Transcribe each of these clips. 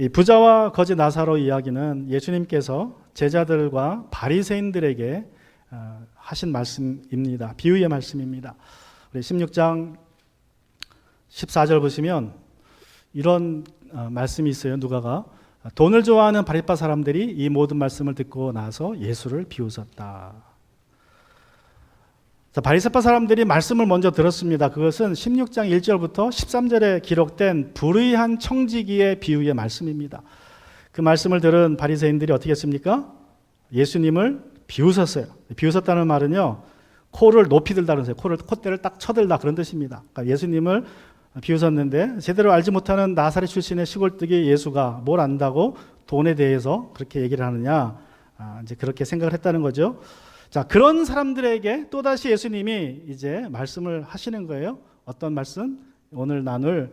이 부자와 거지 나사로 이야기는 예수님께서 제자들과 바리새인들에게 하신 말씀입니다. 비유의 말씀입니다. 우리 16장 14절 보시면 이런 말씀이 있어요. 누가가 돈을 좋아하는 바리빠 사람들이 이 모든 말씀을 듣고 나서 예수를 비웃었다. 자, 바리새파 사람들이 말씀을 먼저 들었습니다. 그것은 16장 1절부터 13절에 기록된 불의한 청지기의 비유의 말씀입니다. 그 말씀을 들은 바리새인들이 어떻게 했습니까? 예수님을 비웃었어요. 비웃었다는 말은요, 코를 높이 들다는 뜻이에요. 콧대를 딱 쳐들다 그런 뜻입니다. 그러니까 예수님을 비웃었는데 제대로 알지 못하는 나사렛 출신의 시골뜨기 예수가 뭘 안다고 돈에 대해서 그렇게 얘기를 하느냐, 이제 그렇게 생각을 했다는 거죠. 자, 그런 사람들에게 또다시 예수님이 이제 말씀을 하시는 거예요. 어떤 말씀? 오늘 나눌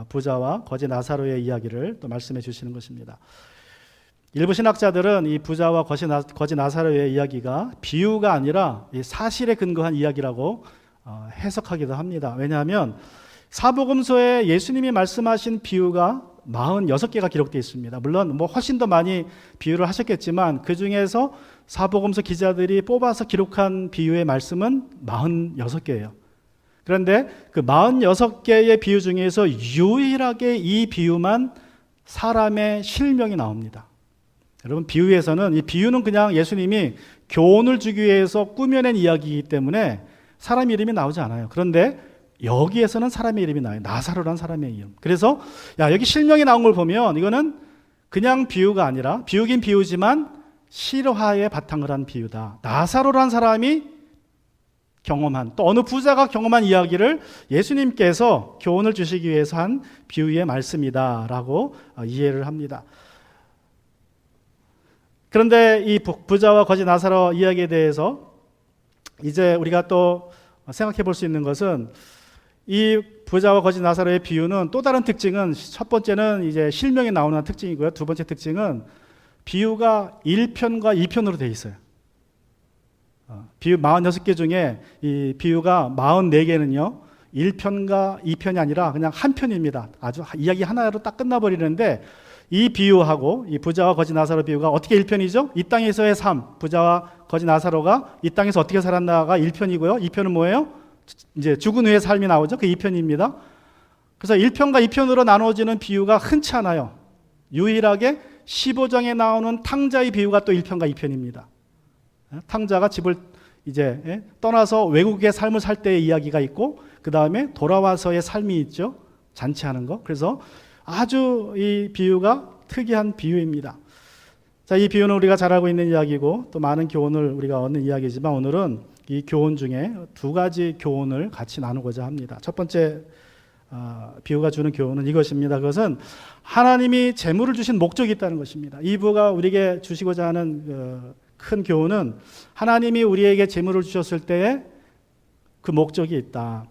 부자와 거지 나사로의 이야기를 또 말씀해 주시는 것입니다. 일부 신학자들은 이 부자와 거지 나사로의 이야기가 비유가 아니라 사실에 근거한 이야기라고 해석하기도 합니다. 왜냐하면 사복음서에 예수님이 말씀하신 비유가 46개가 기록되어 있습니다. 물론 훨씬 더 많이 비유를 하셨겠지만 그 중에서 사복음서 기자들이 뽑아서 기록한 비유의 말씀은 46개예요. 그런데 그 46개의 비유 중에서 유일하게 이 비유만 사람의 실명이 나옵니다. 여러분, 비유에서는 이 비유는 그냥 예수님이 교훈을 주기 위해서 꾸며낸 이야기이기 때문에 사람 이름이 나오지 않아요. 그런데 여기에서는 사람의 이름이 나와요. 나사로라는 사람의 이름. 그래서 여기 실명이 나온 걸 보면 이거는 그냥 비유가 아니라 비유긴 비유지만 실화에 바탕을 한 비유다. 나사로라는 사람이 경험한, 또 어느 부자가 경험한 이야기를 예수님께서 교훈을 주시기 위해서 한 비유의 말씀이다라고 이해를 합니다. 그런데 이 부자와 거지 나사로 이야기에 대해서 이제 우리가 또 생각해 볼 수 있는 것은 이 부자와 거지 나사로의 비유는 또 다른 특징은, 첫 번째는 이제 실명이 나오는 특징이고요. 두 번째 특징은 비유가 1편과 2편으로 되어 있어요. 비유 46개 중에 이 비유가 44개는요 1편과 2편이 아니라 그냥 한 편입니다. 아주 이야기 하나로 딱 끝나버리는데, 이 비유하고 이 부자와 거지 나사로 비유가 어떻게 1편이죠? 이 땅에서의 삶, 부자와 거지 나사로가 이 땅에서 어떻게 살았나가 1편이고요. 2편은 뭐예요? 이제 죽은 후의 삶이 나오죠. 그 2편입니다. 그래서 1편과 2편으로 나눠지는 비유가 흔치 않아요. 유일하게 15장에 나오는 탕자의 비유가 또 1편과 2편입니다. 탕자가 집을 이제 떠나서 외국의 삶을 살 때의 이야기가 있고, 그 다음에 돌아와서의 삶이 있죠. 잔치하는 거. 그래서 아주 이 비유가 특이한 비유입니다. 자, 이 비유는 우리가 잘 알고 있는 이야기고 또 많은 교훈을 우리가 얻는 이야기지만 오늘은 이 교훈 중에 두 가지 교훈을 같이 나누고자 합니다. 첫 번째 비유가 주는 교훈은 이것입니다. 그것은 하나님이 재물을 주신 목적이 있다는 것입니다. 이 부가 우리에게 주시고자 하는 큰 교훈은 하나님이 우리에게 재물을 주셨을 때에 그 목적이 있다.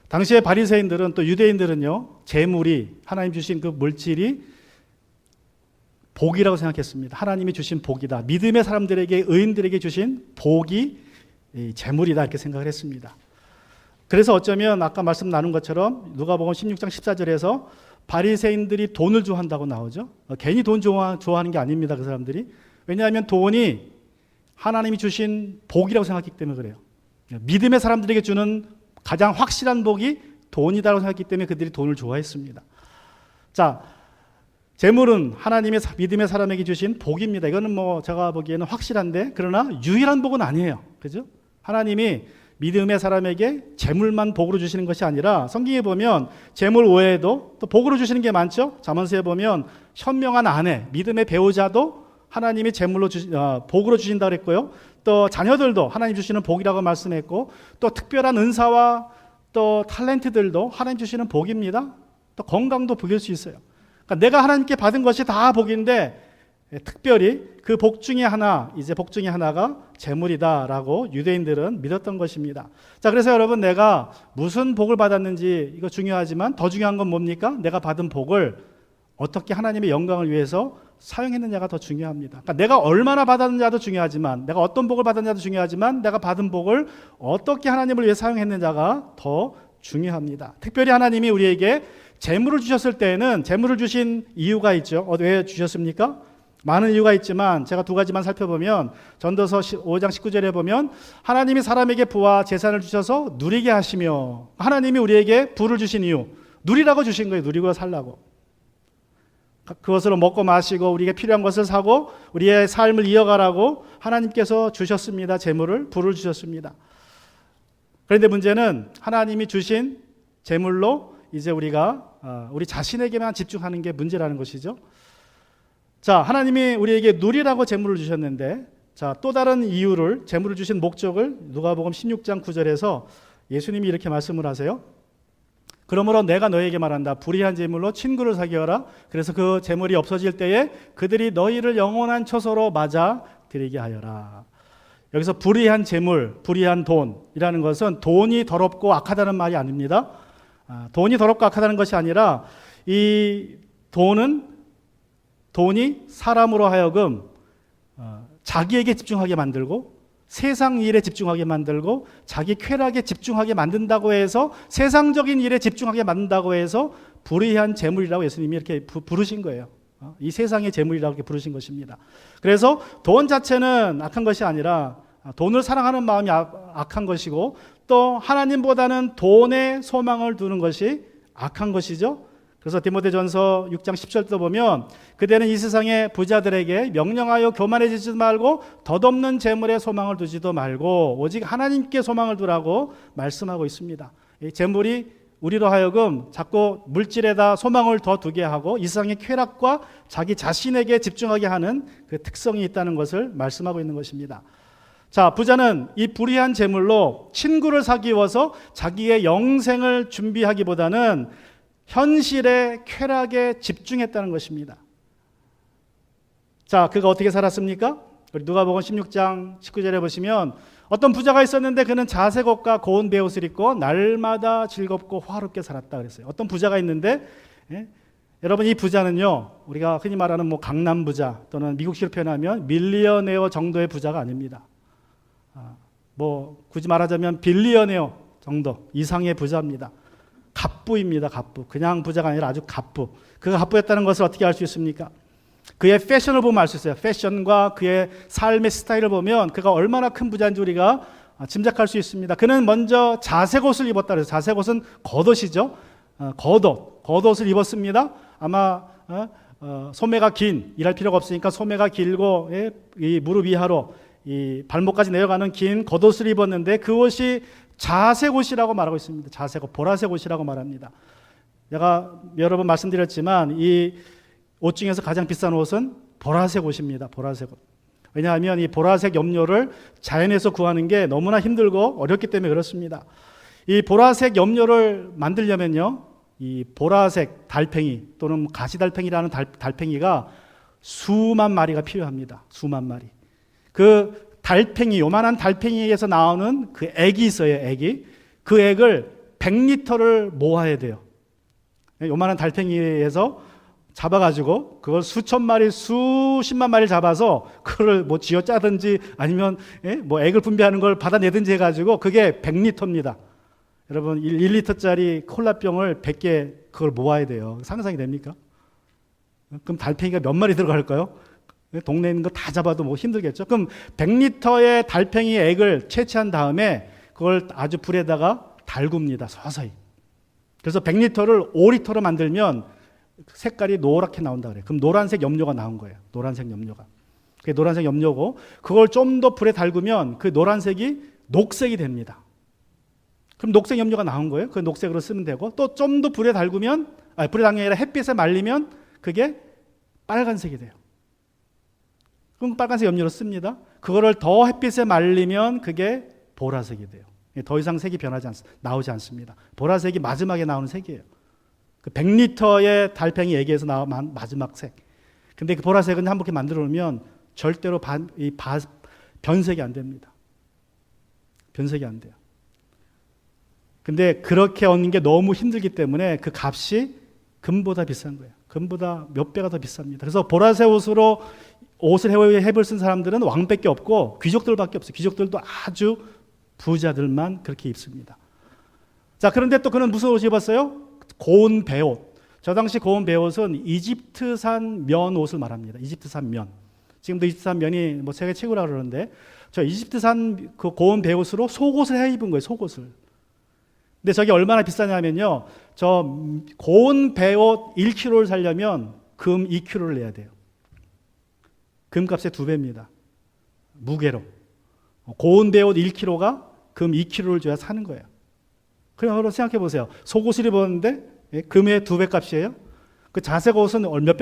당시에 바리새인들은 또 유대인들은요, 재물이, 하나님 주신 그 물질이 복이라고 생각했습니다. 하나님이 주신 복이다. 믿음의 사람들에게, 의인들에게 주신 복이 재물이다, 이렇게 생각을 했습니다. 그래서 어쩌면 아까 말씀 나눈 것처럼 누가복음 16장 14절에서 바리새인들이 돈을 좋아한다고 나오죠. 괜히 돈 좋아하는 게 아닙니다, 그 사람들이. 왜냐하면 돈이 하나님이 주신 복이라고 생각했기 때문에 그래요. 믿음의 사람들에게 주는 가장 확실한 복이 돈이다라고 생각했기 때문에 그들이 돈을 좋아했습니다. 자, 재물은 하나님의 믿음의 사람에게 주신 복입니다. 이거는 제가 보기에는 확실한데, 그러나 유일한 복은 아니에요. 그죠? 하나님이 믿음의 사람에게 재물만 복으로 주시는 것이 아니라 성경에 보면 재물 외에도 또 복으로 주시는 게 많죠. 잠언서에 보면 현명한 아내, 믿음의 배우자도 하나님이 재물로 복으로 주신다고 그랬고요. 또 자녀들도 하나님 주시는 복이라고 말씀했고, 또 특별한 은사와 또 탤런트들도 하나님 주시는 복입니다. 또 건강도 복일 수 있어요. 그러니까 내가 하나님께 받은 것이 다 복인데 특별히 그 복 중에 하나가 재물이다라고 유대인들은 믿었던 것입니다. 자, 그래서 여러분, 내가 무슨 복을 받았는지 이거 중요하지만 더 중요한 건 뭡니까? 내가 받은 복을 어떻게 하나님의 영광을 위해서 사용했느냐가 더 중요합니다. 그러니까 내가 얼마나 받았느냐도 중요하지만, 내가 어떤 복을 받았느냐도 중요하지만, 내가 받은 복을 어떻게 하나님을 위해 사용했느냐가 더 중요합니다. 특별히 하나님이 우리에게 재물을 주셨을 때에는 재물을 주신 이유가 있죠. 왜 주셨습니까? 많은 이유가 있지만 제가 두 가지만 살펴보면 전도서 5장 19절에 보면 하나님이 사람에게 부와 재산을 주셔서 누리게 하시며, 하나님이 우리에게 부를 주신 이유, 누리라고 주신 거예요. 누리고 살라고. 그것으로 먹고 마시고 우리에게 필요한 것을 사고 우리의 삶을 이어가라고 하나님께서 주셨습니다. 재물을, 부를 주셨습니다. 그런데 문제는 하나님이 주신 재물로 이제 우리가 우리 자신에게만 집중하는 게 문제라는 것이죠. 자, 하나님이 우리에게 누리라고 재물을 주셨는데, 자, 또 다른 이유를, 재물을 주신 목적을 누가복음 16장 9절에서 예수님이 이렇게 말씀을 하세요. 그러므로 내가 너에게 말한다. 불의한 재물로 친구를 사귀어라. 그래서 그 재물이 없어질 때에 그들이 너희를 영원한 처소로 맞아 들이게 하여라. 여기서 불의한 재물, 불의한 돈이라는 것은 돈이 더럽고 악하다는 말이 아닙니다. 돈이 더럽고 악하다는 것이 아니라 이 돈이 사람으로 하여금 자기에게 집중하게 만들고 세상 일에 집중하게 만들고 자기 쾌락에 집중하게 만든다고 해서, 세상적인 일에 집중하게 만든다고 해서 불의한 재물이라고 예수님이 이렇게 부르신 거예요. 이 세상의 재물이라고 이렇게 부르신 것입니다. 그래서 돈 자체는 악한 것이 아니라 돈을 사랑하는 마음이 악한 것이고, 또 하나님보다는 돈에 소망을 두는 것이 악한 것이죠. 그래서 디모데전서 6장 10절도 보면 그대는 이 세상의 부자들에게 명령하여 교만해지지도 말고 덧없는 재물에 소망을 두지도 말고 오직 하나님께 소망을 두라고 말씀하고 있습니다. 이 재물이 우리로 하여금 자꾸 물질에다 소망을 더 두게 하고 이 세상의 쾌락과 자기 자신에게 집중하게 하는 그 특성이 있다는 것을 말씀하고 있는 것입니다. 자, 부자는 이 불의한 재물로 친구를 사귀어서 자기의 영생을 준비하기보다는 현실의 쾌락에 집중했다는 것입니다. 자, 그가 어떻게 살았습니까? 우리 누가복음 16장 19절에 보시면 어떤 부자가 있었는데 그는 자색 옷과 고운 베옷을 입고 날마다 즐겁고 화롭게 살았다 그랬어요. 어떤 부자가 있는데, 여러분 이 부자는요, 우리가 흔히 말하는 뭐 강남 부자 또는 미국식으로 표현하면 밀리어네어 정도의 부자가 아닙니다. 뭐 굳이 말하자면 빌리어네어 정도 이상의 부자입니다. 갑부입니다. 갑부. 그냥 부자가 아니라 아주 갑부. 그가 갑부였다는 것을 어떻게 알 수 있습니까? 그의 패션을 보면 알 수 있어요. 패션과 그의 삶의 스타일을 보면 그가 얼마나 큰 부자인지 우리가 짐작할 수 있습니다. 그는 먼저 자색 옷을 입었다 그래서, 자색 옷은 겉옷이죠. 겉옷을 입었습니다. 아마 소매가 긴, 일할 필요가 없으니까 소매가 길고 이 무릎 이하로 이 발목까지 내려가는 긴 겉옷을 입었는데 그 옷이 자색 옷이라고 말하고 있습니다. 자색 옷, 보라색 옷이라고 말합니다. 제가 여러 번 말씀드렸지만 이 옷 중에서 가장 비싼 옷은 보라색 옷입니다. 보라색 옷. 왜냐하면 이 보라색 염료를 자연에서 구하는 게 너무나 힘들고 어렵기 때문에 그렇습니다. 이 보라색 염료를 만들려면요, 이 보라색 달팽이 또는 가시달팽이라는 달팽이가 수만 마리가 필요합니다. 수만 마리. 그 달팽이, 요만한 달팽이에서 나오는 그 액이 있어요. 액이. 그 액을 100리터를 모아야 돼요. 요만한 달팽이에서 잡아가지고 그걸 수천 마리, 수십만 마리를 잡아서 그걸 뭐 쥐어짜든지 아니면 뭐 액을 분비하는 걸 받아내든지 해가지고 그게 100리터입니다. 여러분 1리터짜리 콜라병을 100개 그걸 모아야 돼요. 상상이 됩니까? 그럼 달팽이가 몇 마리 들어갈까요? 동네에 있는 거 다 잡아도 뭐 힘들겠죠. 그럼 100리터의 달팽이 액을 채취한 다음에 그걸 아주 불에다가 달굽니다. 서서히. 그래서 100리터를 5리터로 만들면 색깔이 노랗게 나온다 그래요. 그럼 노란색 염료가 나온 거예요. 노란색 염료가. 그게 노란색 염료고 그걸 좀 더 불에 달구면 그 노란색이 녹색이 됩니다. 그럼 녹색 염료가 나온 거예요. 그 녹색으로 쓰면 되고 또 좀 더 불에 달구면, 불에 달는 게 아니라 햇빛에 말리면 그게 빨간색이 돼요. 그럼 빨간색 염료로 씁니다. 그거를 더 햇빛에 말리면 그게 보라색이 돼요. 더 이상 색이 나오지 않습니다. 보라색이 마지막에 나오는 색이에요. 그 100리터의 달팽이 액에서 나온 마지막 색. 근데 그 보라색은 한 번 만들어 놓으면 절대로 변색이 안 됩니다. 변색이 안 돼요. 근데 그렇게 얻는 게 너무 힘들기 때문에 그 값이 금보다 비싼 거예요. 금보다 몇 배가 더 비쌉니다. 그래서 보라색 옷을 해입을 쓴 사람들은 왕밖에 없고 귀족들밖에 없어요. 귀족들도 아주 부자들만 그렇게 입습니다. 자, 그런데 또 그는 무슨 옷을 입었어요? 고운 베옷. 저 당시 고운 베옷은 이집트산 면 옷을 말합니다. 이집트산 면. 지금도 이집트산 면이 뭐 세계 최고라 그러는데 저 이집트산 그 고운 베옷으로 속옷을 해 입은 거예요. 속옷을. 근데 저게 얼마나 비싸냐면요. 저 고운 베옷 1kg를 사려면 금 2kg를 내야 돼요. 금값의 2배입니다. 무게로. 고운 베옷 1kg가 금 2kg를 줘야 사는 거예요. 그럼 여러분 생각해 보세요. 속옷을 입었는데 금의 2배 값이에요. 그 자색 옷은 몇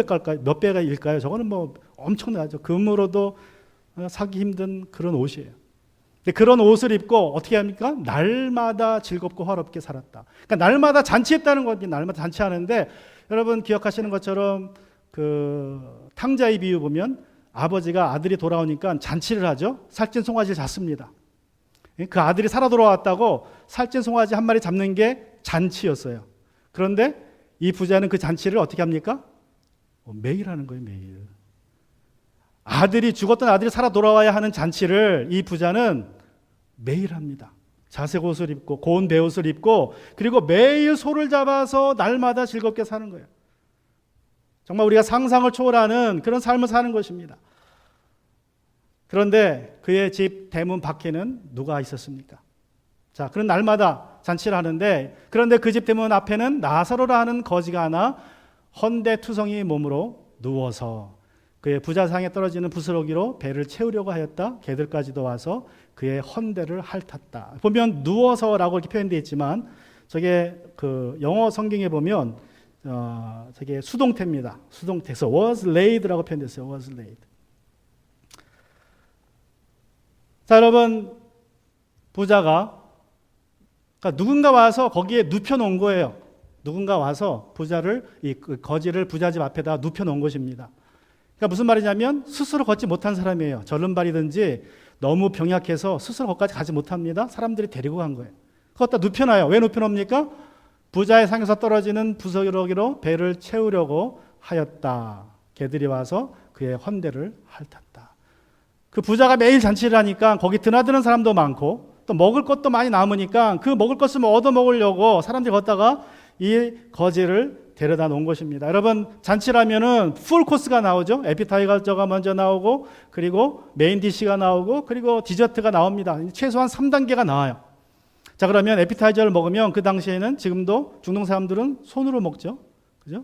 배가 일까요? 저거는 뭐 엄청나죠. 금으로도 사기 힘든 그런 옷이에요. 근데 그런 옷을 입고 어떻게 합니까? 날마다 즐겁고 화롭게 살았다. 그러니까 날마다 잔치했다는 거지. 날마다 잔치하는데 여러분 기억하시는 것처럼 그 탕자의 비유 보면 아버지가 아들이 돌아오니까 잔치를 하죠. 살찐 송아지를 잡습니다. 그 아들이 살아 돌아왔다고 살찐 송아지 한 마리 잡는 게 잔치였어요. 그런데 이 부자는 그 잔치를 어떻게 합니까? 매일 하는 거예요. 매일. 아들이 죽었던 아들이 살아 돌아와야 하는 잔치를 이 부자는 매일 합니다. 자색 옷을 입고 고운 베옷을 입고 그리고 매일 소를 잡아서 날마다 즐겁게 사는 거예요. 정말 우리가 상상을 초월하는 그런 삶을 사는 것입니다. 그런데 그의 집 대문 밖에는 누가 있었습니까? 자, 그런 날마다 잔치를 하는데 그런데 그 집 대문 앞에는 나사로라 하는 거지가 하나 헌데투성이 몸으로 누워서 그의 부자상에 떨어지는 부스러기로 배를 채우려고 하였다. 개들까지도 와서 그의 헌데를 핥았다. 보면 누워서라고 이렇게 표현되어 있지만 저게 그 영어 성경에 보면 저게 수동태입니다. 수동태에서 was laid라고 표현됐어요. was laid. 자, 여러분 부자가 그러니까 누군가 와서 거기에 눕혀놓은 거예요. 누군가 와서 부자를 이 거지를 부자집 앞에다 눕혀놓은 것입니다. 그러니까 무슨 말이냐면 스스로 걷지 못한 사람이에요. 절름발이든지 너무 병약해서 스스로 거기까지 가지 못합니다. 사람들이 데리고 간 거예요. 그것다 눕혀놔요. 왜 눕혀놓습니까? 부자의 상에서 떨어지는 부스러기로 배를 채우려고 하였다. 개들이 와서 그의 헌대를 핥았다. 그 부자가 매일 잔치를 하니까 거기 드나드는 사람도 많고 또 먹을 것도 많이 남으니까 그 먹을 것을 얻어 먹으려고 사람들이 걷다가 이 거지를 데려다 놓은 것입니다. 여러분 잔치라면은 풀 코스가 나오죠. 에피타이저가 먼저 나오고 그리고 메인 디시가 나오고 그리고 디저트가 나옵니다. 최소한 3단계가 나와요. 자, 그러면 에피타이저를 먹으면 그 당시에는 지금도 중동 사람들은 손으로 먹죠. 그죠?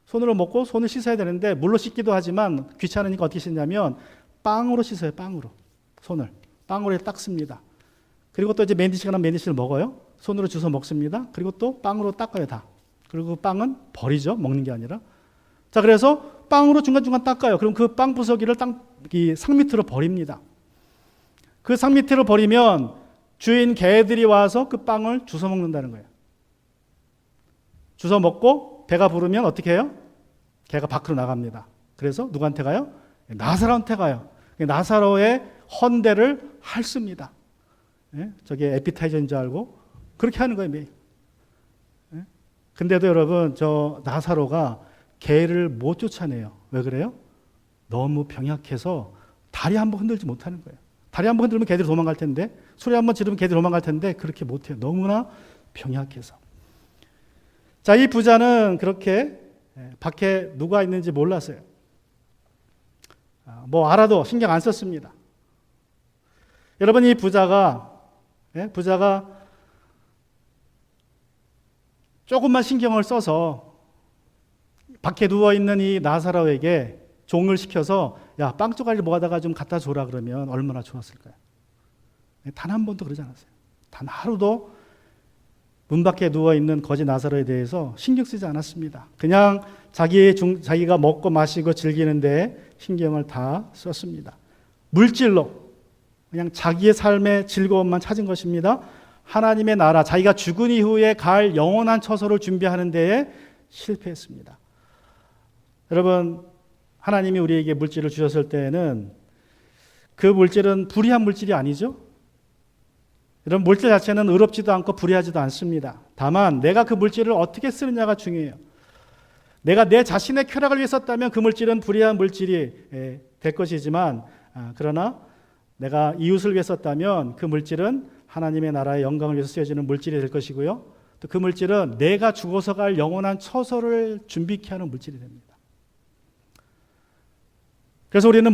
손으로 먹고 손을 씻어야 되는데 물로 씻기도 하지만 귀찮으니까 어떻게 씻냐면 빵으로 씻어요. 빵으로. 손을. 빵으로 닦습니다. 그리고 또 이제 메인 디시가 나면 메인 디시를 먹어요. 손으로 주워 먹습니다. 그리고 또 빵으로 닦아요. 다. 그리고 그 빵은 버리죠. 먹는 게 아니라. 자, 그래서 빵으로 중간중간 닦아요. 그럼 그 빵 부서기를 이 상 밑으로 버립니다. 그 상 밑으로 버리면 주인 개들이 와서 그 빵을 주워 먹는다는 거예요. 주워 먹고 배가 부르면 어떻게 해요? 개가 밖으로 나갑니다. 그래서 누구한테 가요? 나사로한테 가요. 나사로의 헌대를 핥습니다. 예? 저게 에피타이저인 줄 알고 그렇게 하는 거예요. 매일. 예? 근데도 여러분 저 나사로가 개를 못 쫓아내요. 왜 그래요? 너무 병약해서 다리 한번 흔들지 못하는 거예요. 다리 한번 흔들면 개들이 도망갈 텐데 소리 한번 지르면 개들이 도망갈 텐데 그렇게 못해요. 너무나 병약해서. 자, 이 부자는 그렇게 밖에 누가 있는지 몰랐어요. 뭐 알아도 신경 안 썼습니다. 여러분 이 부자가 조금만 신경을 써서 밖에 누워있는 이 나사로에게 종을 시켜서 야, 빵 쪼가리를 모아다가 좀 갖다 줘라 그러면 얼마나 좋았을까요? 단 한 번도 그러지 않았어요. 단 하루도 문 밖에 누워있는 거지 나사로에 대해서 신경 쓰지 않았습니다. 그냥 자기가 먹고 마시고 즐기는데 신경을 다 썼습니다. 물질로 그냥 자기의 삶의 즐거움만 찾은 것입니다. 하나님의 나라, 자기가 죽은 이후에 갈 영원한 처소를 준비하는 데에 실패했습니다. 여러분, 하나님이 우리에게 물질을 주셨을 때에는 그 물질은 불의한 물질이 아니죠. 이런 물질 자체는 의롭지도 않고 불의하지도 않습니다. 다만 내가 그 물질을 어떻게 쓰느냐가 중요해요. 내가 내 자신의 쾌락을 위해 썼다면 그 물질은 불의한 물질이 될 것이지만 그러나 내가 이웃을 위해 썼다면 그 물질은 하나님의 나라의 영광을 위해서 쓰여지는 물질이 될 것이고요. 또 그 물질은 내가 죽어서 갈 영원한 처소를 준비케 하는 물질이 됩니다. 그래서 우리는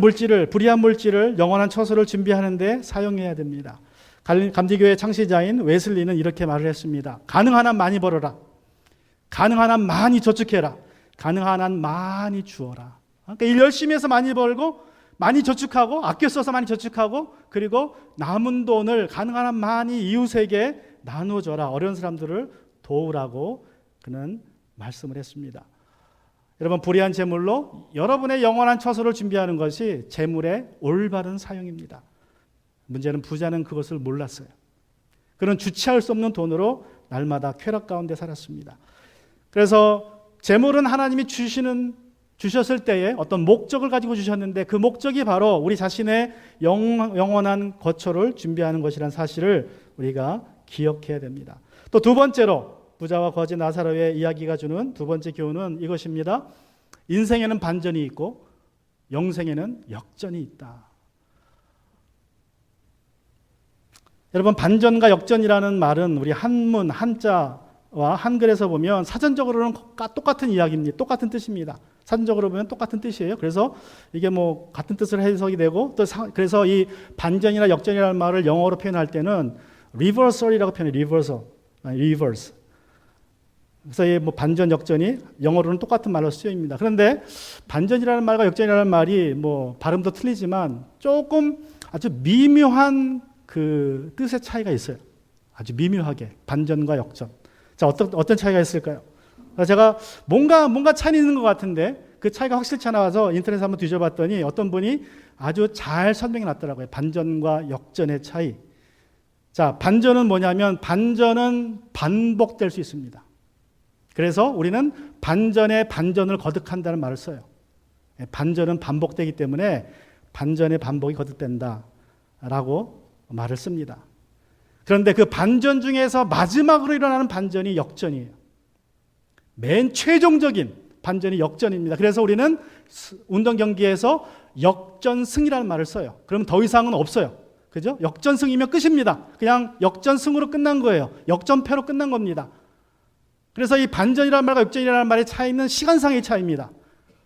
불의한 물질을 영원한 처소를 준비하는 데 사용해야 됩니다. 감리교회 창시자인 웨슬리는 이렇게 말을 했습니다. 가능한 한 많이 벌어라. 가능한 한 많이 저축해라. 가능한 한 많이 주어라. 그러니까 일 열심히 해서 많이 벌고 많이 저축하고 아껴 써서 많이 저축하고 그리고 남은 돈을 가능한 한 많이 이웃에게 나눠줘라. 어려운 사람들을 도우라고 그는 말씀을 했습니다. 여러분, 불의한 재물로 여러분의 영원한 처소를 준비하는 것이 재물의 올바른 사용입니다. 문제는 부자는 그것을 몰랐어요. 그는 주체할 수 없는 돈으로 날마다 쾌락 가운데 살았습니다. 그래서 재물은 하나님이 주셨을 때에 어떤 목적을 가지고 주셨는데 그 목적이 바로 우리 자신의 영원한 거처를 준비하는 것이라는 사실을 우리가 기억해야 됩니다. 또 두 번째로 부자와 거지 나사로의 이야기가 주는 두 번째 교훈은 이것입니다. 인생에는 반전이 있고 영생에는 역전이 있다. 여러분, 반전과 역전이라는 말은 우리 한문, 한자와 한글에서 보면 사전적으로는 똑같은 이야기입니다. 똑같은 뜻입니다. 사전적으로 보면 똑같은 뜻이에요. 그래서 이게 뭐 같은 뜻을 해석이 되고 또 그래서 이 반전이나 역전이라는 말을 영어로 표현할 때는 reversal이라고 표현해요. reverse. 그래서 이 뭐 반전, 역전이 영어로는 똑같은 말로 쓰여집니다. 그런데 반전이라는 말과 역전이라는 말이 뭐 발음도 틀리지만 조금 아주 미묘한 그 뜻의 차이가 있어요. 아주 미묘하게 반전과 역전. 자, 어떤 차이가 있을까요? 제가 뭔가 차이 있는 것 같은데 그 차이가 확실치 않아서 인터넷에 한번 뒤져봤더니 어떤 분이 아주 잘 설명해 놨더라고요. 반전과 역전의 차이. 자, 반전은 뭐냐면 반전은 반복될 수 있습니다. 그래서 우리는 반전에 반전을 거듭한다는 말을 써요. 반전은 반복되기 때문에 반전의 반복이 거듭된다라고 말을 씁니다. 그런데 그 반전 중에서 마지막으로 일어나는 반전이 역전이에요. 맨 최종적인 반전이 역전입니다. 그래서 우리는 운동 경기에서 역전승이라는 말을 써요. 그러면 더 이상은 없어요. 그죠? 역전승이면 끝입니다. 그냥 역전승으로 끝난 거예요. 역전패로 끝난 겁니다. 그래서 이 반전이라는 말과 역전이라는 말의 차이는 시간상의 차이입니다.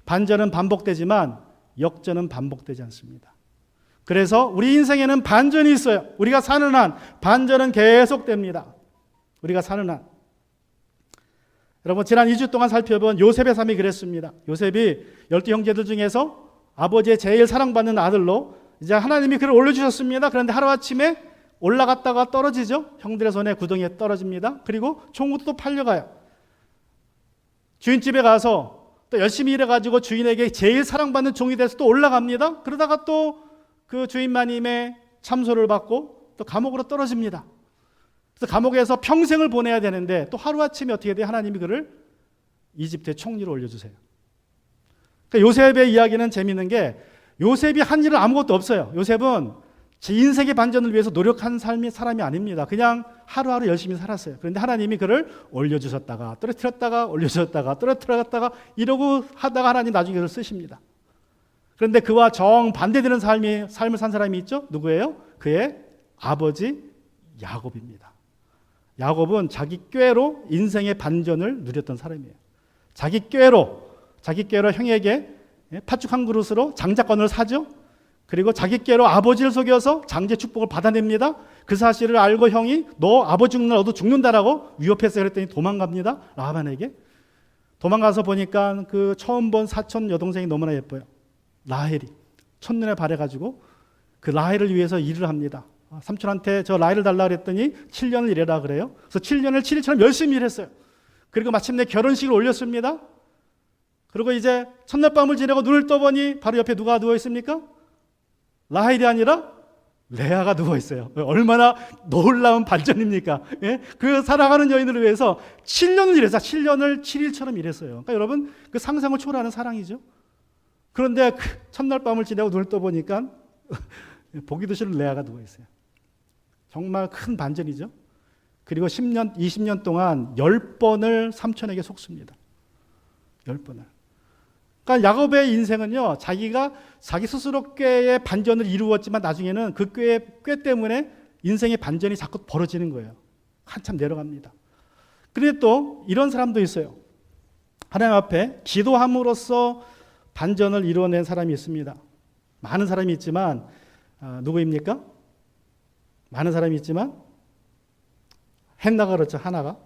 반전은 반복되지만 역전은 반복되지 않습니다. 그래서 우리 인생에는 반전이 있어요. 우리가 사는 한 반전은 계속됩니다. 우리가 사는 한. 여러분, 지난 2주 동안 살펴본 요셉의 삶이 그랬습니다. 요셉이 12 형제들 중에서 아버지의 제일 사랑받는 아들로 이제 하나님이 그를 올려주셨습니다. 그런데 하루아침에 올라갔다가 떨어지죠. 형들의 손에 구덩이에 떨어집니다. 그리고 종으로 또 팔려가요. 주인집에 가서 또 열심히 일해가지고 주인에게 제일 사랑받는 종이 돼서 또 올라갑니다. 그러다가 또 그 주인마님의 참소를 받고 또 감옥으로 떨어집니다. 그래서 감옥에서 평생을 보내야 되는데 또 하루아침에 어떻게 돼요? 하나님이 그를 이집트의 총리로 올려주세요. 그러니까 요셉의 이야기는 재미있는 게 요셉이 한 일은 아무것도 없어요. 요셉은 제 인생의 반전을 위해서 노력한 사람이 아닙니다. 그냥 하루하루 열심히 살았어요. 그런데 하나님이 그를 올려주셨다가 떨어뜨렸다가 올려주셨다가 떨어뜨렸다가 이러고 하다가 하나님 나중에 그를 쓰십니다. 그런데 그와 정반대되는 삶을 산 사람이 있죠? 누구예요? 그의 아버지 야곱입니다. 야곱은 자기 꾀로 인생의 반전을 누렸던 사람이에요. 자기 꾀로 형에게 팥죽 한 그릇으로 장자권을 사죠. 그리고 자기 꾀로 아버지를 속여서 장제 축복을 받아냅니다. 그 사실을 알고 형이 너 아버지 죽는 날 너도 죽는다라고 위협했어요. 그랬더니 도망갑니다. 라반에게. 도망가서 보니까 그 처음 본 사촌 여동생이 너무나 예뻐요. 라헬이 첫눈에 반해가지고 그 라헬을 위해서 일을 합니다. 삼촌한테 저 라헬을 달라 그랬더니 7년을 일해라 그래요. 그래서 7년을 7일처럼 열심히 일했어요. 그리고 마침내 결혼식을 올렸습니다. 그리고 이제 첫날 밤을 지내고 눈을 떠보니 바로 옆에 누가 누워 있습니까? 라헬이 아니라 레아가 누워 있어요. 얼마나 놀라운 반전입니까? 예? 그 사랑하는 여인을 위해서 7년을 일해서 7년을 7일처럼 일했어요. 그러니까 여러분, 그 상상을 초월하는 사랑이죠. 그런데 그 첫날 밤을 지내고 눈을 떠보니까 보기도 싫은 레아가 누워 있어요. 정말 큰 반전이죠. 그리고 10년, 20년 동안 10번을 삼촌에게 속습니다. 10번을. 그러니까 야곱의 인생은요, 자기가 자기 스스로 꾀의 반전을 이루었지만 나중에는 그 꾀 때문에 인생의 반전이 자꾸 벌어지는 거예요. 한참 내려갑니다. 그런데 또 이런 사람도 있어요. 하나님 앞에 기도함으로써 반전을 이루어낸 사람이 있습니다. 많은 사람이 있지만 누구입니까? 많은 사람이 있지만 한나가 그렇죠. 하나가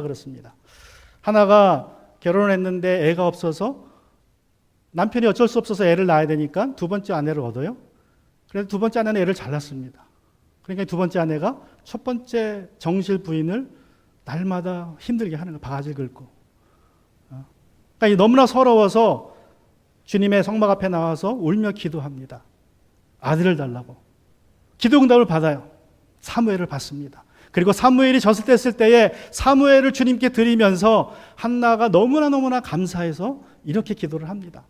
그렇습니다. 하나가 결혼을 했는데 애가 없어서 남편이 어쩔 수 없어서 애를 낳아야 되니까 두 번째 아내를 얻어요. 그래서 두 번째 아내는 애를 잘 낳습니다. 그러니까 두 번째 아내가 첫 번째 정실 부인을 날마다 힘들게 하는 거예요. 바가지를 긁고. 그러니까 너무나 서러워서 주님의 성막 앞에 나와서 울며 기도합니다. 아들을 달라고. 기도 응답을 받아요. 사무엘을 받습니다. 그리고 사무엘이 젖을 뗐을 때에 사무엘을 주님께 드리면서 한나가 너무나 감사해서 이렇게 기도를 합니다.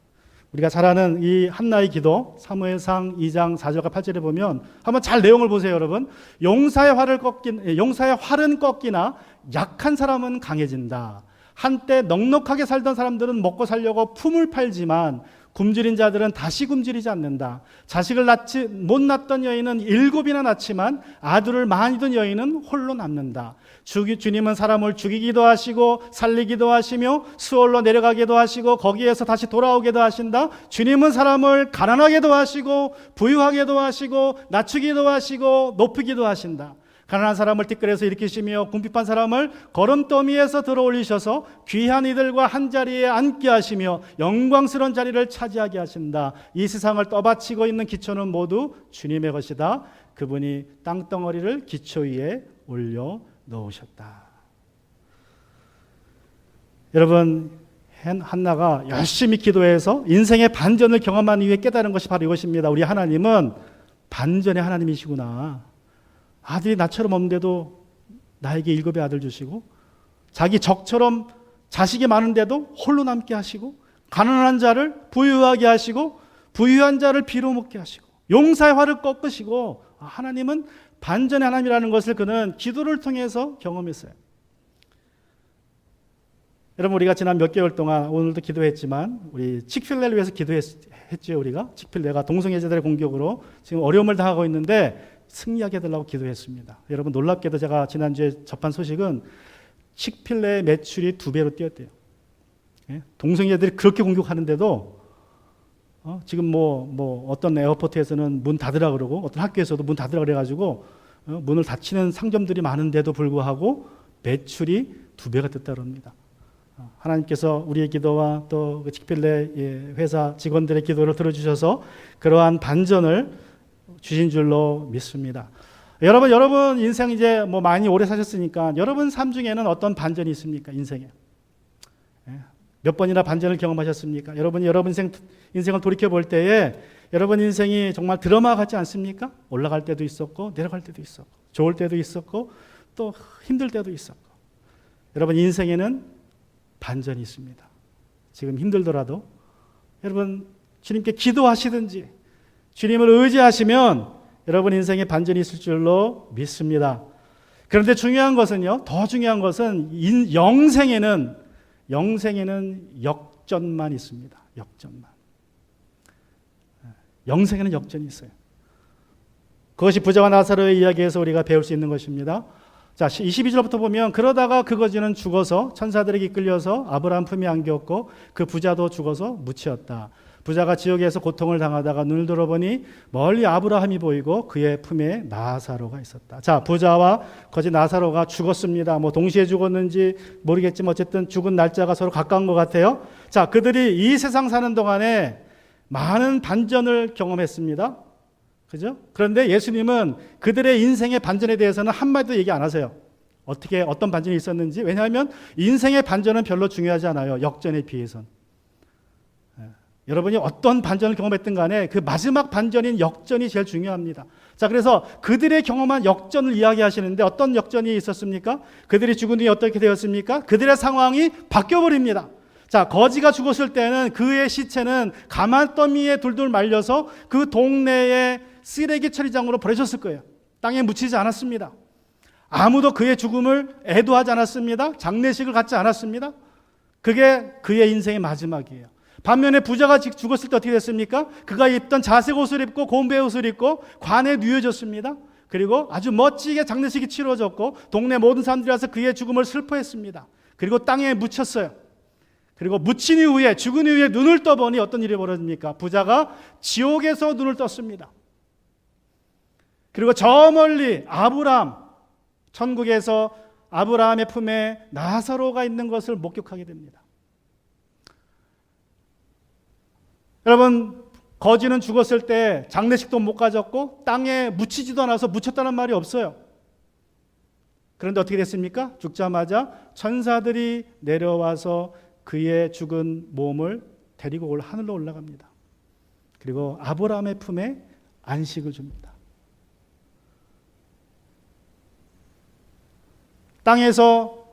우리가 잘 아는 이 한나의 기도, 사무엘상 2장 4절과 8절에 보면 한번 잘 내용을 보세요, 여러분. 용사의 활은 꺾이나 약한 사람은 강해진다. 한때 넉넉하게 살던 사람들은 먹고 살려고 품을 팔지만 굶주린 자들은 다시 굶주리지 않는다. 자식을 못 낳던 여인은 7이나 낳지만 아들을 많이 둔 여인은 홀로 남는다. 주님은 사람을 죽이기도 하시고 살리기도 하시며 수월로 내려가기도 하시고 거기에서 다시 돌아오기도 하신다. 주님은 사람을 가난하게도 하시고 부유하게도 하시고 낮추기도 하시고 높이기도 하신다. 가난한 사람을 티끌에서 일으키시며 궁핍한 사람을 거름더미에서 들어올리셔서 귀한 이들과 한자리에 앉게 하시며 영광스러운 자리를 차지하게 하신다. 이 세상을 떠받치고 있는 기초는 모두 주님의 것이다. 그분이 땅덩어리를 기초 위에 올려 놓으셨다. 여러분, 한나가 열심히 기도해서 인생의 반전을 경험한 이후에 깨달은 것이 바로 이것입니다. 우리 하나님은 반전의 하나님이시구나. 아들이 나처럼 없는데도 나에게 7의 아들 주시고, 자기 적처럼 자식이 많은데도 홀로 남게 하시고, 가난한 자를 부유하게 하시고, 부유한 자를 비로 먹게 하시고, 용사의 활을 꺾으시고, 하나님은 반전의 하나님이라는 것을 그는 기도를 통해서 경험했어요. 여러분, 우리가 지난 몇 개월 동안 오늘도 기도했지만 우리 칙필레를 위해서 기도했죠. 우리가 칙필레가 동성애자들의 공격으로 지금 어려움을 당하고 있는데 승리하게 해달라고 기도했습니다. 여러분, 놀랍게도 제가 지난주에 접한 소식은 칙필레의 매출이 2배로 뛰었대요. 동성애자들이 그렇게 공격하는데도 지금 어떤 에어포트에서는 문 닫으라 그러고 어떤 학교에서도 문 닫으라 그래가지고 문을 닫히는 상점들이 많은데도 불구하고 매출이 2배가 됐다고 합니다. 하나님께서 우리의 기도와 또 칙필레 회사 직원들의 기도를 들어주셔서 그러한 반전을 주신 줄로 믿습니다. 여러분 인생 이제 많이 오래 사셨으니까 여러분 삶 중에는 어떤 반전이 있습니까? 인생에 몇 번이나 반전을 경험하셨습니까? 여러분이 여러분 인생을 돌이켜 볼 때에 여러분 인생이 정말 드라마 같지 않습니까? 올라갈 때도 있었고 내려갈 때도 있었고 좋을 때도 있었고 또 힘들 때도 있었고 여러분 인생에는 반전이 있습니다. 지금 힘들더라도 여러분 주님께 기도하시든지 주님을 의지하시면 여러분 인생에 반전이 있을 줄로 믿습니다. 그런데 중요한 것은요, 더 중요한 것은 영생에는 역전만 있습니다. 역전만. 영생에는 역전이 있어요. 그것이 부자와 나사로의 이야기에서 우리가 배울 수 있는 것입니다. 자, 22절부터 보면 그러다가 그 거지는 죽어서 천사들에게 이끌려서 아브라함 품에 안겼고 그 부자도 죽어서 묻히었다. 부자가 지옥에서 고통을 당하다가 눈을 들어보니 멀리 아브라함이 보이고 그의 품에 나사로가 있었다. 자, 부자와 거지 나사로가 죽었습니다. 동시에 죽었는지 모르겠지만 어쨌든 죽은 날짜가 서로 가까운 것 같아요. 자, 그들이 이 세상 사는 동안에 많은 반전을 경험했습니다. 그죠? 그런데 예수님은 그들의 인생의 반전에 대해서는 한마디도 얘기 안 하세요. 어떤 반전이 있었는지. 왜냐하면 인생의 반전은 별로 중요하지 않아요. 역전에 비해선. 여러분이 어떤 반전을 경험했든 간에 그 마지막 반전인 역전이 제일 중요합니다. 자, 그래서 그들의 경험한 역전을 이야기하시는데 어떤 역전이 있었습니까? 그들이 죽은 뒤에 어떻게 되었습니까? 그들의 상황이 바뀌어버립니다. 자, 거지가 죽었을 때는 그의 시체는 가마더미에 둘둘 말려서 그 동네의 쓰레기 처리장으로 버려졌을 거예요. 땅에 묻히지 않았습니다. 아무도 그의 죽음을 애도하지 않았습니다. 장례식을 갖지 않았습니다. 그게 그의 인생의 마지막이에요. 반면에 부자가 죽었을 때 어떻게 됐습니까? 그가 입던 자색 옷을 입고 곰배 옷을 입고 관에 누워졌습니다. 그리고 아주 멋지게 장례식이 치러졌고 동네 모든 사람들이 와서 그의 죽음을 슬퍼했습니다. 그리고 땅에 묻혔어요. 그리고 묻힌 이후에, 죽은 이후에 눈을 떠보니 어떤 일이 벌어집니까? 부자가 지옥에서 눈을 떴습니다. 그리고 저 멀리 아브라함, 천국에서 아브라함의 품에 나사로가 있는 것을 목격하게 됩니다. 여러분, 거지는 죽었을 때 장례식도 못 가졌고 땅에 묻히지도 않아서 묻혔다는 말이 없어요. 그런데 어떻게 됐습니까? 죽자마자 천사들이 내려와서 그의 죽은 몸을 데리고 하늘로 올라갑니다. 그리고 아브라함의 품에 안식을 줍니다. 땅에서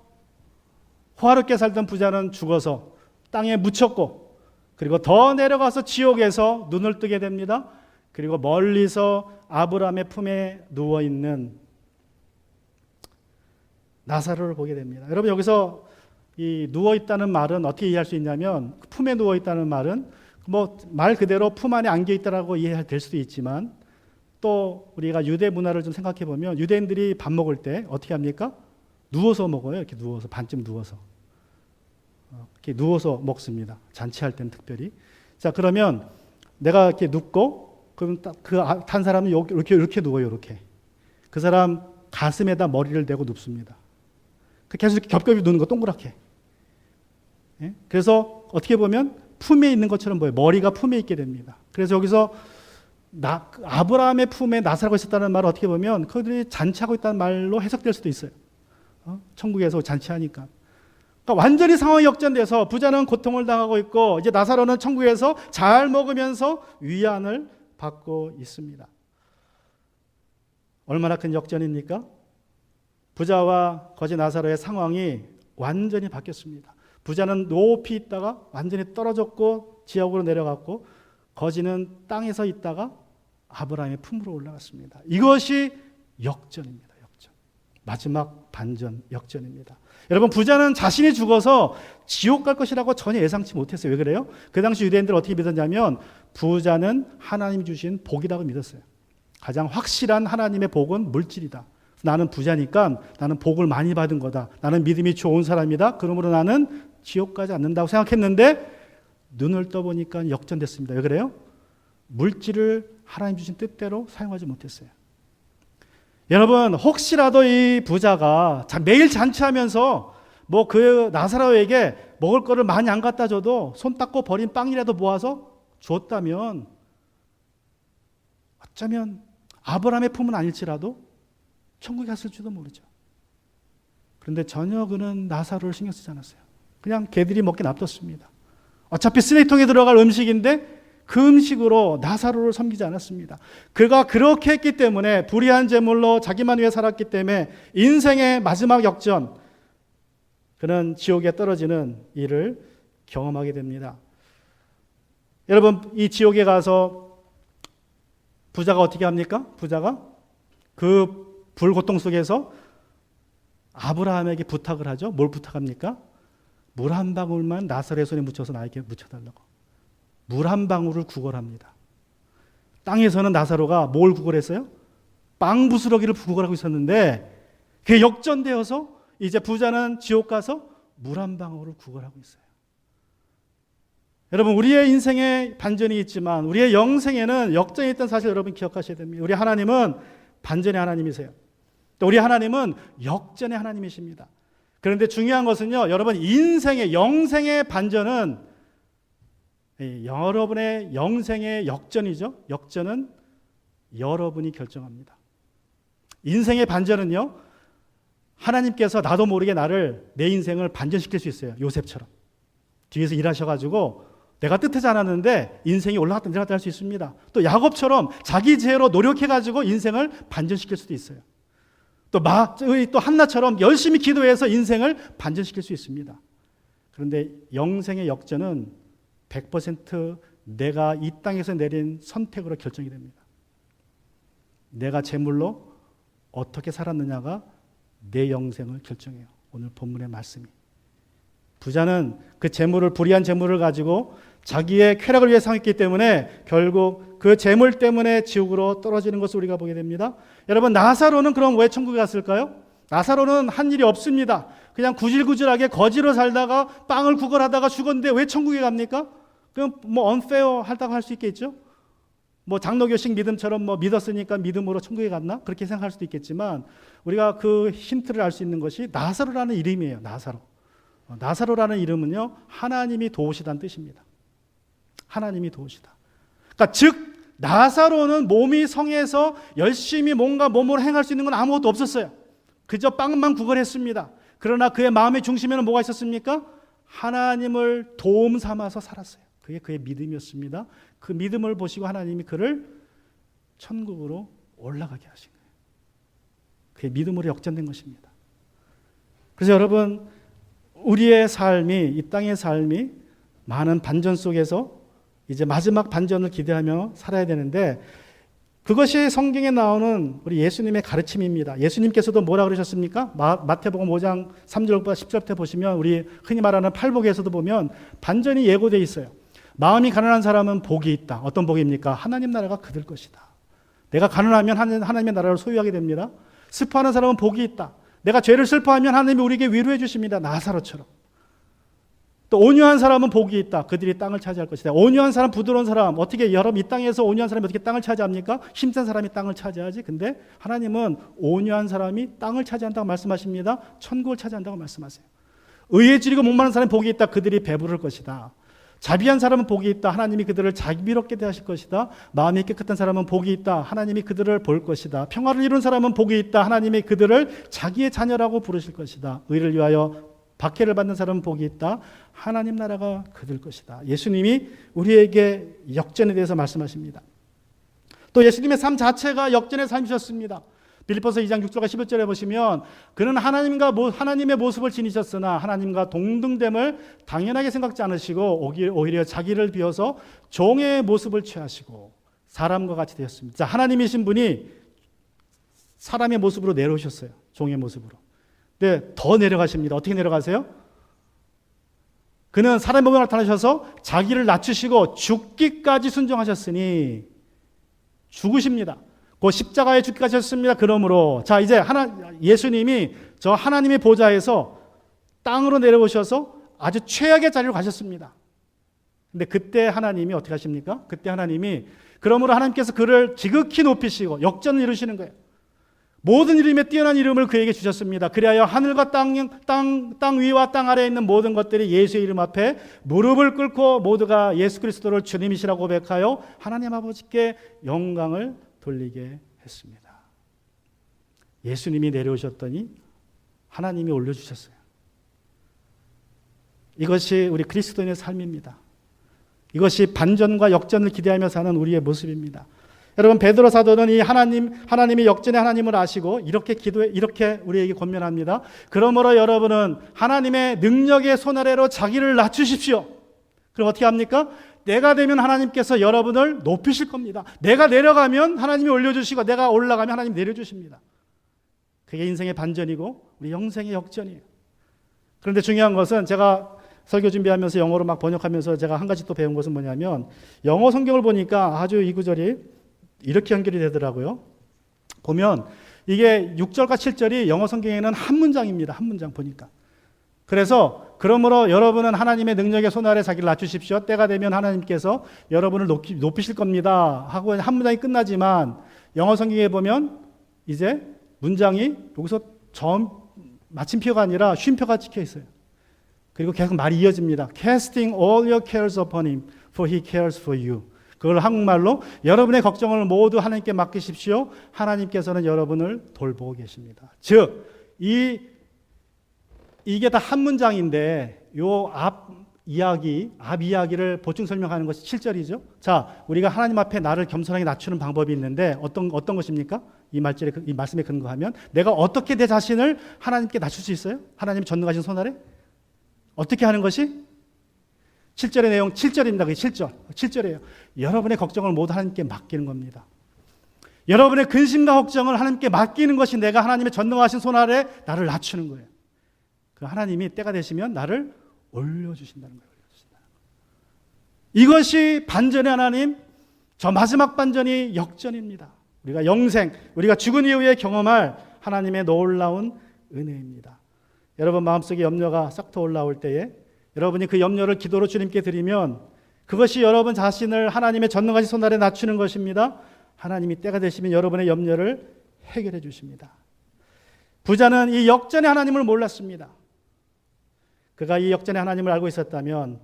호화롭게 살던 부자는 죽어서 땅에 묻혔고, 그리고 더 내려가서 지옥에서 눈을 뜨게 됩니다. 그리고 멀리서 아브라함의 품에 누워있는 나사로를 보게 됩니다. 여러분, 여기서 이 누워있다는 말은 어떻게 이해할 수 있냐면, 품에 누워있다는 말은 말 그대로 품 안에 안겨있다라고 이해될 수도 있지만, 또 우리가 유대 문화를 좀 생각해 보면 유대인들이 밥 먹을 때 어떻게 합니까? 누워서 먹어요. 이렇게 누워서, 반쯤 누워서. 이렇게 누워서 먹습니다. 잔치할 때는 특별히. 자, 그러면 내가 이렇게 눕고, 그럼 탄 사람은 이렇게 누워요. 이렇게. 그 사람 가슴에다 머리를 대고 눕습니다. 계속 이렇게 겹겹이 누는 거, 동그랗게. 예? 그래서 어떻게 보면 품에 있는 것처럼 보여요. 머리가 품에 있게 됩니다. 그래서 여기서 아브라함의 품에 나사로가 있었다는 말을 어떻게 보면 그들이 잔치하고 있다는 말로 해석될 수도 있어요. 천국에서 잔치하니까. 그러니까 완전히 상황이 역전돼서 부자는 고통을 당하고 있고, 이제 나사로는 천국에서 잘 먹으면서 위안을 받고 있습니다. 얼마나 큰 역전입니까? 부자와 거지 나사로의 상황이 완전히 바뀌었습니다. 부자는 높이 있다가 완전히 떨어졌고 지옥으로 내려갔고, 거지는 땅에서 있다가 아브라함의 품으로 올라갔습니다. 이것이 역전입니다. 역전. 마지막 반전 역전입니다. 여러분, 부자는 자신이 죽어서 지옥 갈 것이라고 전혀 예상치 못했어요. 왜 그래요? 그 당시 유대인들은 어떻게 믿었냐면, 부자는 하나님이 주신 복이라고 믿었어요. 가장 확실한 하나님의 복은 물질이다. 나는 부자니까 나는 복을 많이 받은 거다. 나는 믿음이 좋은 사람이다. 그러므로 나는 지옥 가지 않는다고 생각했는데, 눈을 떠보니까 역전됐습니다. 왜 그래요? 물질을 하나님 주신 뜻대로 사용하지 못했어요. 여러분, 혹시라도 이 부자가 매일 잔치하면서 그 나사로에게 먹을 거를 많이 안 갖다 줘도 손 닦고 버린 빵이라도 모아서 줬다면, 어쩌면 아브라함의 품은 아닐지라도 천국에 갔을지도 모르죠. 그런데 전혀 그는 나사로를 신경 쓰지 않았어요. 그냥 개들이 먹게 놔뒀습니다. 어차피 쓰레기통에 들어갈 음식인데 그 음식으로 나사로를 섬기지 않았습니다. 그가 그렇게 했기 때문에, 불의한 재물로 자기만 위해 살았기 때문에 인생의 마지막 역전, 그는 지옥에 떨어지는 일을 경험하게 됩니다. 여러분, 이 지옥에 가서 부자가 어떻게 합니까? 부자가 그 불고통 속에서 아브라함에게 부탁을 하죠. 뭘 부탁합니까? 물 한 방울만 나사로의 손에 묻혀서 나에게 묻혀달라고. 물 한 방울을 구걸합니다. 땅에서는 나사로가 뭘 구걸했어요? 빵 부스러기를 구걸하고 있었는데, 그게 역전되어서 이제 부자는 지옥 가서 물 한 방울을 구걸하고 있어요. 여러분, 우리의 인생에 반전이 있지만 우리의 영생에는 역전이 있다는 사실 여러분 기억하셔야 됩니다. 우리 하나님은 반전의 하나님이세요. 또 우리 하나님은 역전의 하나님이십니다. 그런데 중요한 것은요, 여러분, 인생의, 영생의 반전은 여러분의 영생의 역전이죠. 역전은 여러분이 결정합니다. 인생의 반전은요, 하나님께서 나도 모르게 내 인생을 반전시킬 수 있어요. 요셉처럼 뒤에서 일하셔가지고 내가 뜻하지 않았는데 인생이 올라갔다 내려갔다 할 수 있습니다. 또 야곱처럼 자기 지혜로 노력해가지고 인생을 반전시킬 수도 있어요. 또 한나처럼 열심히 기도해서 인생을 반전시킬 수 있습니다. 그런데 영생의 역전은 100% 내가 이 땅에서 내린 선택으로 결정이 됩니다. 내가 제물로 어떻게 살았느냐가 내 영생을 결정해요. 오늘 본문의 말씀이. 부자는 그 재물을, 불의한 재물을 가지고 자기의 쾌락을 위해 사용했기 때문에 결국 그 재물 때문에 지옥으로 떨어지는 것을 우리가 보게 됩니다. 여러분, 나사로는 그럼 왜 천국에 갔을까요? 나사로는 한 일이 없습니다. 그냥 구질구질하게 거지로 살다가 빵을 구걸하다가 죽었는데 왜 천국에 갑니까? 그럼 뭐 unfair 하다고 할 수 있겠죠? 뭐 장로교식 믿음처럼 뭐 믿었으니까 믿음으로 천국에 갔나? 그렇게 생각할 수도 있겠지만 우리가 그 힌트를 알 수 있는 것이 나사로라는 이름이에요. 나사로. 나사로라는 이름은요, 하나님이 도우시다는 뜻입니다. 하나님이 도우시다. 그러니까 즉 나사로는 몸이 성해서 열심히 뭔가 몸으로 행할 수 있는 건 아무것도 없었어요. 그저 빵만 구걸했습니다. 그러나 그의 마음의 중심에는 뭐가 있었습니까? 하나님을 도움 삼아서 살았어요. 그게 그의 믿음이었습니다. 그 믿음을 보시고 하나님이 그를 천국으로 올라가게 하신 거예요. 그의 믿음으로 역전된 것입니다. 그래서 여러분, 우리의 삶이, 이 땅의 삶이 많은 반전 속에서 이제 마지막 반전을 기대하며 살아야 되는데, 그것이 성경에 나오는 우리 예수님의 가르침입니다. 예수님께서도 뭐라 그러셨습니까? 마태복음 5장 3절부터 10절부터 보시면 우리 흔히 말하는 팔복에서도 보면 반전이 예고되어 있어요. 마음이 가난한 사람은 복이 있다. 어떤 복입니까? 하나님 나라가 그들 것이다. 내가 가난하면 하나님의 나라를 소유하게 됩니다. 슬퍼하는 사람은 복이 있다. 내가 죄를 슬퍼하면 하나님이 우리에게 위로해 주십니다. 나사로처럼. 또 온유한 사람은 복이 있다. 그들이 땅을 차지할 것이다. 온유한 사람, 부드러운 사람, 어떻게 여러분 이 땅에서 온유한 사람이 어떻게 땅을 차지합니까? 힘센 사람이 땅을 차지하지. 근데 하나님은 온유한 사람이 땅을 차지한다고 말씀하십니다. 천국을 차지한다고 말씀하세요. 의에 지리고 목마른 사람이 복이 있다. 그들이 배부를 것이다. 자비한 사람은 복이 있다. 하나님이 그들을 자비롭게 대하실 것이다. 마음이 깨끗한 사람은 복이 있다. 하나님이 그들을 볼 것이다. 평화를 이룬 사람은 복이 있다. 하나님이 그들을 자기의 자녀라고 부르실 것이다. 의를 위하여 박해를 받는 사람은 복이 있다. 하나님 나라가 그들 것이다. 예수님이 우리에게 역전에 대해서 말씀하십니다. 또 예수님의 삶 자체가 역전의 삶이셨습니다. 빌립보서 2장 6절과 11절에 보시면 그는 하나님의 모습을 지니셨으나 하나님과 동등됨을 당연하게 생각지 않으시고 오히려 자기를 비워서 종의 모습을 취하시고 사람과 같이 되었습니다. 자, 하나님이신 분이 사람의 모습으로 내려오셨어요. 종의 모습으로. 근데 더 내려가십니다. 어떻게 내려가세요? 그는 사람의 몸으로 나타나셔서 자기를 낮추시고 죽기까지 순종하셨으니 죽으십니다. 그 십자가에 죽기까지 하셨습니다. 그러므로 자, 이제 예수님이 저 하나님의 보좌에서 땅으로 내려오셔서 아주 최악의 자리로 가셨습니다. 근데 그때 하나님이 어떻게 하십니까? 그때 하나님이 그러므로 하나님께서 그를 지극히 높이시고 역전을 이루시는 거예요. 모든 이름에 뛰어난 이름을 그에게 주셨습니다. 그리하여 하늘과 땅 위와 땅 아래에 있는 모든 것들이 예수의 이름 앞에 무릎을 꿇고 모두가 예수 그리스도를 주님이시라고 고백하여 하나님 아버지께 영광을 돌리게 했습니다. 예수님이 내려오셨더니 하나님이 올려주셨어요. 이것이 우리 그리스도인의 삶입니다. 이것이 반전과 역전을 기대하며 사는 우리의 모습입니다. 여러분, 베드로 사도는 이 하나님이 역전의 하나님을 아시고 이렇게 우리에게 권면합니다. 그러므로 여러분은 하나님의 능력의 손 아래로 자기를 낮추십시오. 그럼 어떻게 합니까? 내가 되면 하나님께서 여러분을 높이실 겁니다. 내가 내려가면 하나님이 올려주시고 내가 올라가면 하나님이 내려주십니다. 그게 인생의 반전이고 우리 영생의 역전이에요. 그런데 중요한 것은 제가 설교 준비하면서 영어로 막 번역하면서 제가 한 가지 또 배운 것은 뭐냐면 영어 성경을 보니까 아주 이 구절이 이렇게 연결이 되더라고요. 보면 이게 6절과 7절이 영어 성경에는 한 문장입니다. 한 문장 보니까. 그래서 그러므로 여러분은 하나님의 능력의 손 아래 자기를 낮추십시오. 때가 되면 하나님께서 여러분을 높이실 겁니다. 하고 한 문장이 끝나지만 영어 성경에 보면 이제 문장이 여기서 마침표가 아니라 쉼표가 찍혀 있어요. 그리고 계속 말이 이어집니다. Casting all your cares upon him, for he cares for you. 그걸 한국말로 여러분의 걱정을 모두 하나님께 맡기십시오. 하나님께서는 여러분을 돌보고 계십니다. 즉, 이게 다 한 문장인데 요 앞 이야기를 보충 설명하는 것이 7절이죠. 자, 우리가 하나님 앞에 나를 겸손하게 낮추는 방법이 있는데 어떤 것입니까? 이 말씀에 근거하면 내가 어떻게 내 자신을 하나님께 낮출 수 있어요? 하나님이 전능하신 손 아래? 어떻게 하는 것이? 7절의 내용 7절입니다. 그게 7절이에요. 여러분의 걱정을 모두 하나님께 맡기는 겁니다. 여러분의 근심과 걱정을 하나님께 맡기는 것이 내가 하나님의 전능하신 손 아래 나를 낮추는 거예요. 그 하나님이 때가 되시면 나를 올려주신다는 거예요. 이것이 반전의 하나님, 저 마지막 반전이 역전입니다. 우리가 영생, 우리가 죽은 이후에 경험할 하나님의 놀라운 은혜입니다. 여러분 마음속에 염려가 싹 올라올 때에 여러분이 그 염려를 기도로 주님께 드리면 그것이 여러분 자신을 하나님의 전능하신 손 아래 낮추는 것입니다. 하나님이 때가 되시면 여러분의 염려를 해결해 주십니다. 부자는 이 역전의 하나님을 몰랐습니다. 그가 이 역전의 하나님을 알고 있었다면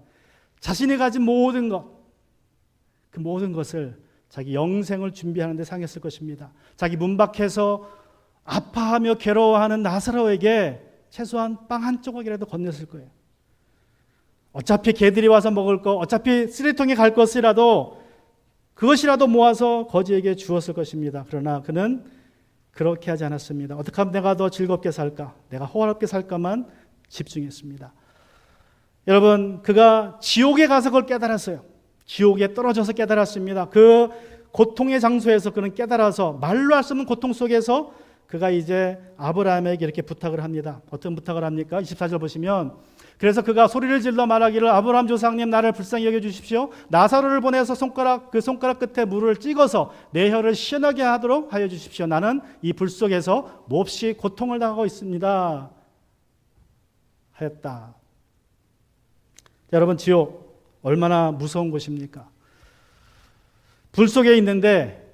자신이 가진 모든 것, 그 모든 것을 자기 영생을 준비하는 데 사용했을 것입니다. 자기 문 밖에서 아파하며 괴로워하는 나사로에게 최소한 빵 한 조각이라도 건넸을 거예요. 어차피 개들이 와서 먹을 거, 어차피 쓰레통에 갈 것이라도 그것이라도 모아서 거지에게 주었을 것입니다. 그러나 그는 그렇게 하지 않았습니다. 어떻게 하면 내가 더 즐겁게 살까? 내가 호화롭게 살까만 집중했습니다. 여러분, 그가 지옥에 가서 그걸 깨달았어요. 지옥에 떨어져서 깨달았습니다. 그 고통의 장소에서 그는 깨달아서 말로 할 수 없는 고통 속에서 그가 이제 아브라함에게 이렇게 부탁을 합니다. 어떤 부탁을 합니까? 24절 보시면 그래서 그가 소리를 질러 말하기를 아브라함 조상님 나를 불쌍히 여겨주십시오. 나사로를 보내서 그 손가락 끝에 물을 찍어서 내 혀를 시원하게 하도록 하여 주십시오. 나는 이 불 속에서 몹시 고통을 당하고 있습니다. 하였다. 여러분 지옥 얼마나 무서운 곳입니까? 불 속에 있는데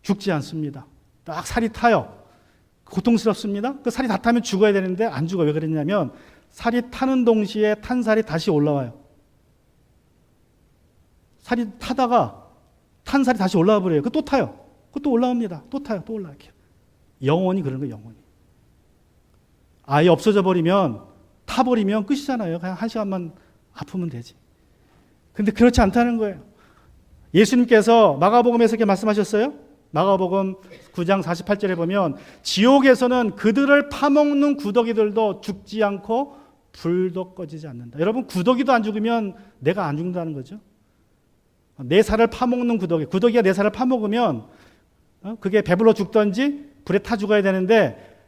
죽지 않습니다. 딱 살이 타요. 고통스럽습니다. 그 살이 다 타면 죽어야 되는데 안 죽어요. 왜 그랬냐면 살이 타는 동시에 탄 살이 다시 올라와요. 살이 타다가 탄 살이 다시 올라와 버려요. 그 또 타요. 그 또 올라옵니다. 또 타요. 또 올라와요. 영원히 그런 거예요. 영원히. 아예 없어져 버리면 타버리면 끝이잖아요. 그냥 한 시간만 아프면 되지. 근데 그렇지 않다는 거예요. 예수님께서 마가복음에서 이렇게 말씀하셨어요. 마가복음 9장 48절에 보면 지옥에서는 그들을 파먹는 구더기들도 죽지 않고 불도 꺼지지 않는다. 여러분 구더기도 안 죽으면 내가 안 죽는다는 거죠. 내 살을 파먹는 구더기가 내 살을 파먹으면 그게 배불러 죽든지 불에 타 죽어야 되는데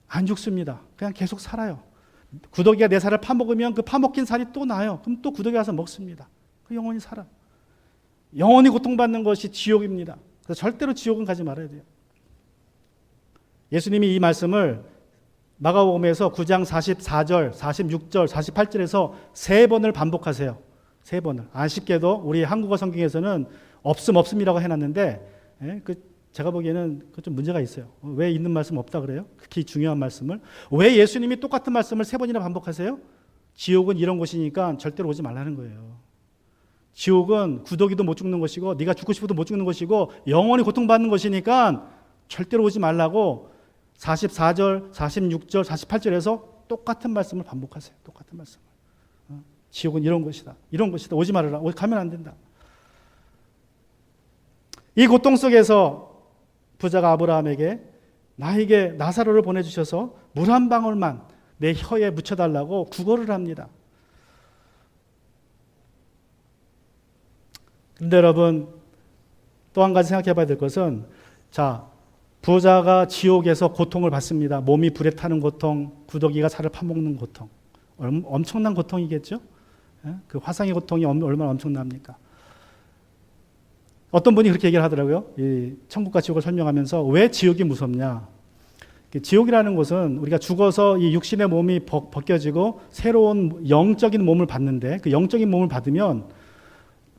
안 죽습니다. 그냥 계속 살아요. 구더기가 내 살을 파먹으면 그 파먹힌 살이 또 나요. 그럼 또 구더기 가서 먹습니다. 그 영원히 살아. 영원히 고통받는 것이 지옥입니다. 그래서 절대로 지옥은 가지 말아야 돼요. 예수님이 이 말씀을 마가복음에서 9장 44절, 46절, 48절에서 3번을 반복하세요. 3번을. 아쉽게도 우리 한국어 성경에서는 없음이라고 해놨는데 제가 보기에는 좀 문제가 있어요. 왜 있는 말씀 없다 그래요? 극히 중요한 말씀을. 왜 예수님이 똑같은 말씀을 3번이나 반복하세요? 지옥은 이런 곳이니까 절대로 오지 말라는 거예요. 지옥은 구더기도 못 죽는 것이고 네가 죽고 싶어도 못 죽는 것이고 영원히 고통받는 것이니까 절대로 오지 말라고 44절, 46절, 48절에서 똑같은 말씀을 반복하세요. 똑같은 말씀을. 지옥은 이런 것이다. 이런 것이다. 오지 말아라. 가면 안 된다. 이 고통 속에서 부자가 아브라함에게 나에게 나사로를 보내주셔서 물 한 방울만 내 혀에 묻혀달라고 구걸을 합니다. 그런데 여러분 또 한 가지 생각해 봐야 될 것은 부자가 지옥에서 고통을 받습니다. 몸이 불에 타는 고통, 구더기가 살을 파먹는 고통. 엄청난 고통이겠죠? 그 화상의 고통이 얼마나 엄청납니까? 어떤 분이 그렇게 얘기를 하더라고요. 이 천국과 지옥을 설명하면서 왜 지옥이 무섭냐? 지옥이라는 곳은 우리가 죽어서 이 육신의 몸이 벗겨지고 새로운 영적인 몸을 받는데 그 영적인 몸을 받으면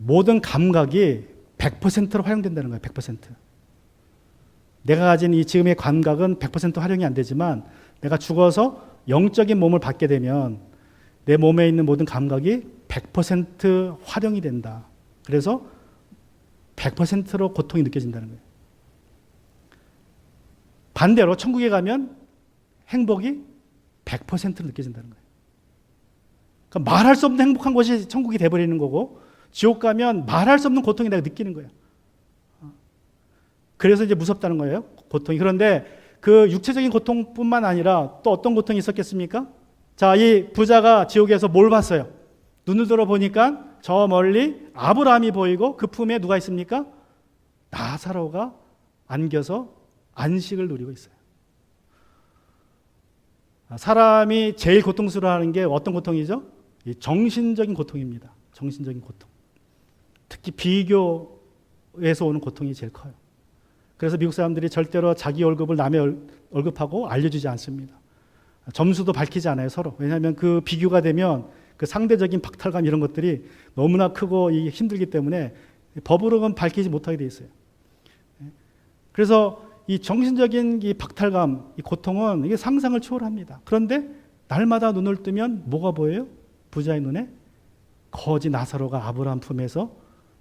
모든 감각이 100%로 활용된다는 거예요. 100%. 내가 가진 이 지금의 감각은 100% 활용이 안 되지만 내가 죽어서 영적인 몸을 받게 되면 내 몸에 있는 모든 감각이 100% 활용이 된다. 그래서 100%로 고통이 느껴진다는 거예요. 반대로 천국에 가면 행복이 100%로 느껴진다는 거예요. 그러니까 말할 수 없는 행복한 것이 천국이 돼버리는 거고 지옥 가면 말할 수 없는 고통이 내가 느끼는 거예요. 그래서 이제 무섭다는 거예요. 고통이. 그런데 그 육체적인 고통뿐만 아니라 또 어떤 고통이 있었겠습니까? 이 부자가 지옥에서 뭘 봤어요? 눈을 들어 보니까 저 멀리 아브라함이 보이고 그 품에 누가 있습니까? 나사로가 안겨서 안식을 누리고 있어요. 사람이 제일 고통스러워하는 게 어떤 고통이죠? 정신적인 고통입니다. 정신적인 고통. 특히 비교 고통에서 오는 고통이 제일 커요. 그래서 미국 사람들이 절대로 자기 월급을 남의 월급하고 알려주지 않습니다. 점수도 밝히지 않아요, 서로. 왜냐하면 그 비교가 되면 그 상대적인 박탈감 이런 것들이 너무나 크고 힘들기 때문에 법으로는 밝히지 못하게 돼 있어요. 그래서 이 정신적인 이 박탈감, 이 고통은 이게 상상을 초월합니다. 그런데 날마다 눈을 뜨면 뭐가 보여요? 부자의 눈에 거지 나사로가 아브라함 품에서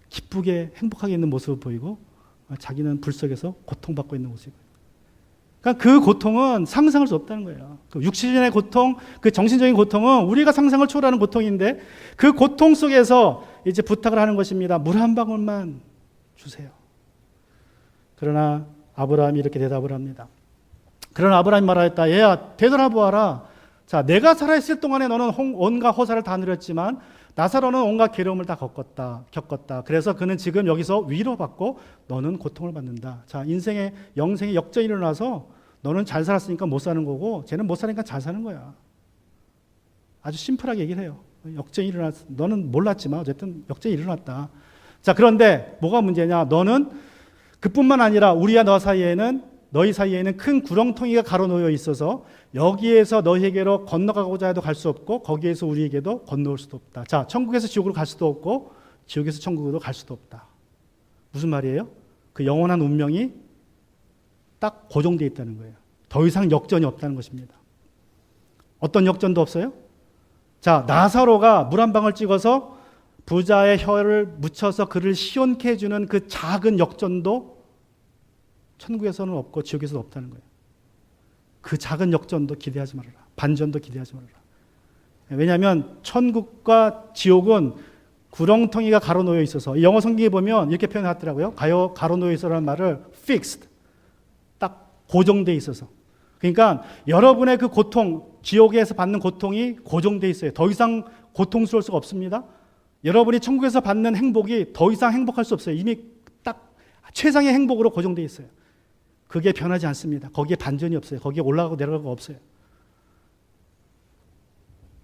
기쁘게 행복하게 있는 모습을 보이고 자기는 불 속에서 고통받고 있는 모습이에요. 그러니까 그 고통은 상상할 수 없다는 거예요. 그 육신의 고통, 그 정신적인 고통은 우리가 상상을 초월하는 고통인데 그 고통 속에서 이제 부탁을 하는 것입니다. 물 한 방울만 주세요. 그러나 아브라함이 이렇게 대답을 합니다. 그러나 아브라함이 말하였다. 얘야, 되돌아보아라. 자, 내가 살아있을 동안에 너는 온갖 호사를 다 누렸지만 나사로는 온갖 괴로움을 다 겪었다. 그래서 그는 지금 여기서 위로받고 너는 고통을 받는다. 자, 인생의 영생의 역전이 일어나서 너는 잘 살았으니까 못 사는 거고 쟤는 못 사니까 잘 사는 거야. 아주 심플하게 얘기를 해요. 역전이 일어났어. 너는 몰랐지만 어쨌든 역전이 일어났다. 자, 그런데 뭐가 문제냐? 너는 그뿐만 아니라 우리와 너희 사이에는 큰 구렁텅이가 가로놓여 있어서 여기에서 너희에게로 건너가고자 해도 갈 수 없고 거기에서 우리에게도 건너올 수도 없다. 자, 천국에서 지옥으로 갈 수도 없고 지옥에서 천국으로 갈 수도 없다. 무슨 말이에요? 그 영원한 운명이 딱 고정되어 있다는 거예요. 더 이상 역전이 없다는 것입니다. 어떤 역전도 없어요? 자, 나사로가 물 한 방울 찍어서 부자의 혀를 묻혀서 그를 시원케 해주는 그 작은 역전도 천국에서는 없고 지옥에서도 없다는 거예요. 그 작은 역전도 기대하지 말아라. 반전도 기대하지 말아라. 왜냐하면 천국과 지옥은 구렁텅이가 가로놓여 있어서 영어 성경에 보면 이렇게 표현하더라고요. 가로놓여 있어라는 말을 fixed, 딱 고정되어 있어서. 그러니까 여러분의 그 고통, 지옥에서 받는 고통이 고정되어 있어요. 더 이상 고통스러울 수가 없습니다. 여러분이 천국에서 받는 행복이 더 이상 행복할 수 없어요. 이미 딱 최상의 행복으로 고정되어 있어요. 그게 변하지 않습니다. 거기에 반전이 없어요. 거기에 올라가고 내려가고 없어요.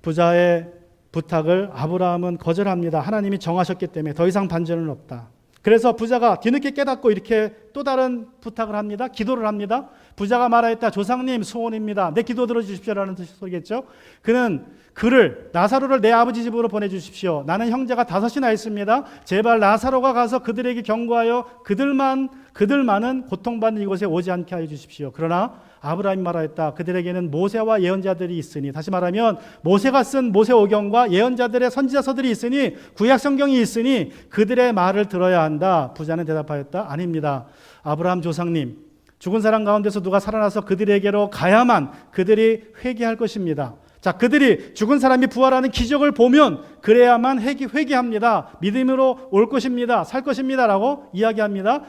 부자의 부탁을 아브라함은 거절합니다. 하나님이 정하셨기 때문에 더 이상 반전은 없다. 그래서 부자가 뒤늦게 깨닫고 이렇게 또 다른 부탁을 합니다. 기도를 합니다. 부자가 말하였다. 조상님 소원입니다. 내 기도 들어주십시오라는 소리겠죠. 그는 그를 나사로를 내 아버지 집으로 보내주십시오. 나는 형제가 5이나 있습니다. 제발 나사로가 가서 그들에게 경고하여 그들만은 고통받는 이곳에 오지 않게 하여 주십시오. 그러나 아브라함이 말하였다. 그들에게는 모세와 예언자들이 있으니, 다시 말하면 모세가 쓴 모세오경과 예언자들의 선지자서들이 있으니, 구약 성경이 있으니 그들의 말을 들어야 한다. 부자는 대답하였다. 아닙니다. 아브라함 조상님, 죽은 사람 가운데서 누가 살아나서 그들에게로 가야만 그들이 회개할 것입니다. 자, 그들이 죽은 사람이 부활하는 기적을 보면 그래야만 회개합니다. 믿음으로 올 것입니다. 살 것입니다. 라고 이야기합니다.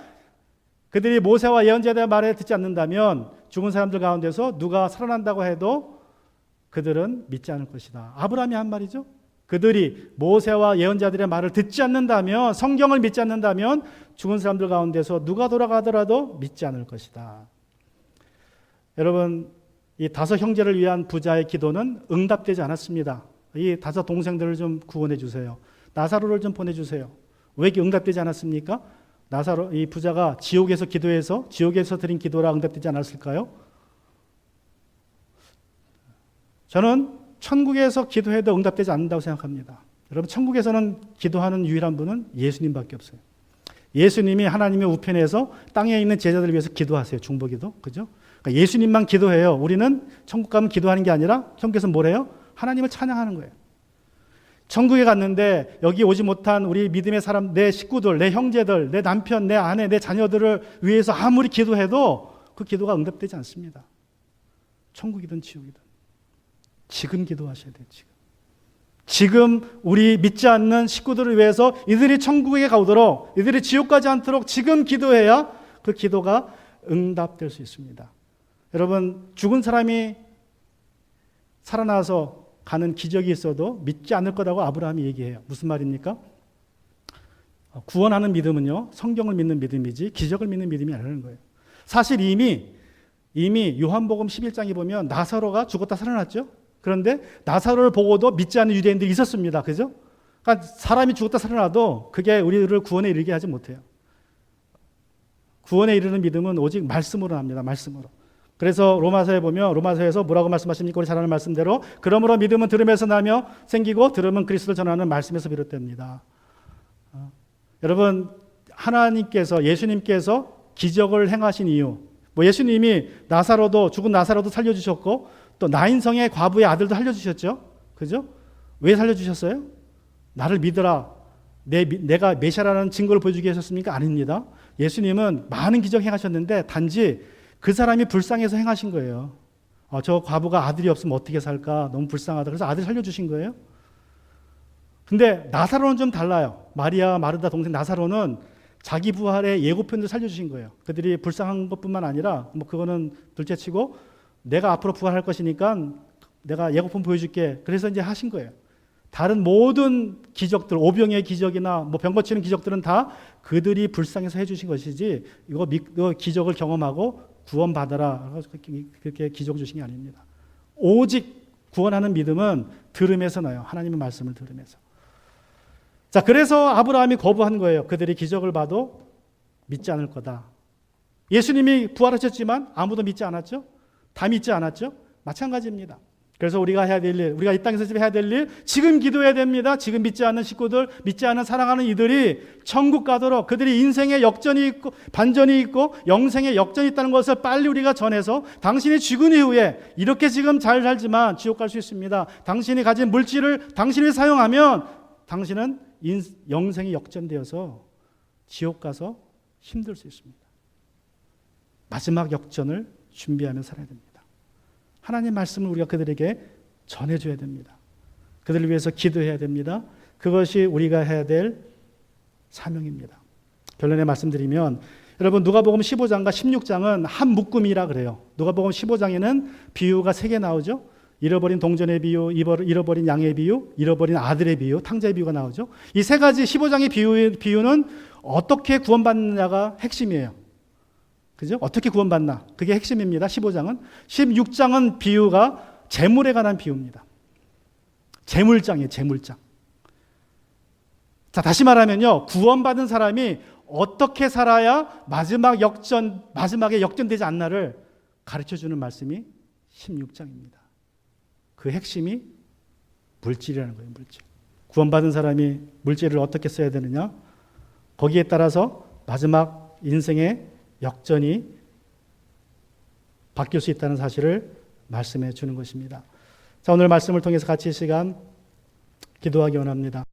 그들이 모세와 예언자들의 말을 듣지 않는다면 죽은 사람들 가운데서 누가 살아난다고 해도 그들은 믿지 않을 것이다. 아브라함이 한 말이죠. 그들이 모세와 예언자들의 말을 듣지 않는다면, 성경을 믿지 않는다면 죽은 사람들 가운데서 누가 돌아가더라도 믿지 않을 것이다. 여러분, 이 5 형제를 위한 부자의 기도는 응답되지 않았습니다. 이 5 동생들을 좀 구원해 주세요. 나사로를 좀 보내주세요. 왜 이렇게 응답되지 않았습니까? 이 부자가 지옥에서 기도해서 지옥에서 드린 기도라 응답되지 않았을까요? 저는 천국에서 기도해도 응답되지 않는다고 생각합니다. 여러분, 천국에서는 기도하는 유일한 분은 예수님밖에 없어요. 예수님이 하나님의 우편에서 땅에 있는 제자들을 위해서 기도하세요. 중보기도. 그죠? 그러니까 예수님만 기도해요. 우리는 천국 가면 기도하는 게 아니라 천국에서 뭘 해요? 하나님을 찬양하는 거예요. 천국에 갔는데 여기 오지 못한 우리 믿음의 사람, 내 식구들, 내 형제들, 내 남편, 내 아내, 내 자녀들을 위해서 아무리 기도해도 그 기도가 응답되지 않습니다. 천국이든 지옥이든 지금 기도하셔야 돼요. 지금 우리 믿지 않는 식구들을 위해서 이들이 천국에 가도록, 이들이 지옥 가지 않도록 지금 기도해야 그 기도가 응답될 수 있습니다. 여러분, 죽은 사람이 살아나서 가는 기적이 있어도 믿지 않을 거라고 아브라함이 얘기해요. 무슨 말입니까? 구원하는 믿음은요, 성경을 믿는 믿음이지 기적을 믿는 믿음이 아니라는 거예요. 사실 이미 요한복음 11장에 보면 나사로가 죽었다 살아났죠. 그런데 나사로를 보고도 믿지 않는 유대인들이 있었습니다. 그죠? 그러니까 사람이 죽었다 살아나도 그게 우리를 구원에 이르게 하지 못해요. 구원에 이르는 믿음은 오직 말씀으로 합니다. 말씀으로. 그래서 로마서에 보면 로마서에서 뭐라고 말씀하십니까? 우리 잘 아는 말씀대로 그러므로 믿음은 들음에서 나며 생기고 들음은 그리스도를 전하는 말씀에서 비롯됩니다. 여러분 하나님께서 예수님께서 기적을 행하신 이유 뭐 예수님이 죽은 나사로도 살려주셨고 또 나인성의 과부의 아들도 살려주셨죠. 그죠? 왜 살려주셨어요? 나를 믿으라. 내가 메시아라는 증거를 보여주기 위해서였습니까? 아닙니다. 예수님은 많은 기적 행하셨는데 단지 그 사람이 불쌍해서 행하신 거예요. 저 과부가 아들이 없으면 어떻게 살까? 너무 불쌍하다. 그래서 아들 살려주신 거예요. 근데 나사로는 좀 달라요. 마리아, 마르다 동생 나사로는 자기 부활의 예고편을 살려주신 거예요. 그들이 불쌍한 것뿐만 아니라 뭐 그거는 둘째치고 내가 앞으로 부활할 것이니까 내가 예고편 보여줄게. 그래서 이제 하신 거예요. 다른 모든 기적들, 오병의 기적이나 뭐 병 고치는 기적들은 다 그들이 불쌍해서 해주신 것이지 이거 기적을 경험하고 구원받아라 그렇게 기적 주신 게 아닙니다. 오직 구원하는 믿음은 들음에서 나요. 하나님의 말씀을 들으면서. 자, 그래서 아브라함이 거부한 거예요. 그들이 기적을 봐도 믿지 않을 거다. 예수님이 부활하셨지만 아무도 믿지 않았죠? 다 믿지 않았죠? 마찬가지입니다. 그래서 우리가 해야 될 일, 우리가 이 땅에서 해야 될 일, 지금 기도해야 됩니다. 지금 믿지 않는 식구들, 믿지 않는 사랑하는 이들이 천국 가도록 그들이 인생의 역전이 있고 반전이 있고 영생의 역전이 있다는 것을 빨리 우리가 전해서 당신이 죽은 이후에 이렇게 지금 잘 살지만 지옥 갈 수 있습니다. 당신이 가진 물질을 당신이 사용하면 당신은 영생이 역전되어서 지옥 가서 힘들 수 있습니다. 마지막 역전을 준비하며 살아야 됩니다. 하나님 말씀을 우리가 그들에게 전해줘야 됩니다. 그들을 위해서 기도해야 됩니다. 그것이 우리가 해야 될 사명입니다. 결론에 말씀드리면 여러분 누가복음 15장과 16장은 한 묶음이라 그래요. 누가복음 15장에는 비유가 3개 나오죠. 잃어버린 동전의 비유, 잃어버린 양의 비유, 잃어버린 아들의 비유, 탕자의 비유가 나오죠. 이 3가지 15장의 비유는 어떻게 구원받느냐가 핵심이에요. 그죠? 어떻게 구원받나? 그게 핵심입니다. 15장은. 16장은 비유가 재물에 관한 비유입니다. 재물장이에요. 재물장. 자, 다시 말하면요. 구원받은 사람이 어떻게 살아야 마지막에 역전되지 않나를 가르쳐주는 말씀이 16장입니다. 그 핵심이 물질이라는 거예요. 물질. 구원받은 사람이 물질을 어떻게 써야 되느냐? 거기에 따라서 마지막 인생의 역전이 바뀔 수 있다는 사실을 말씀해 주는 것입니다. 자, 오늘 말씀을 통해서 같이 이 시간 기도하기 원합니다.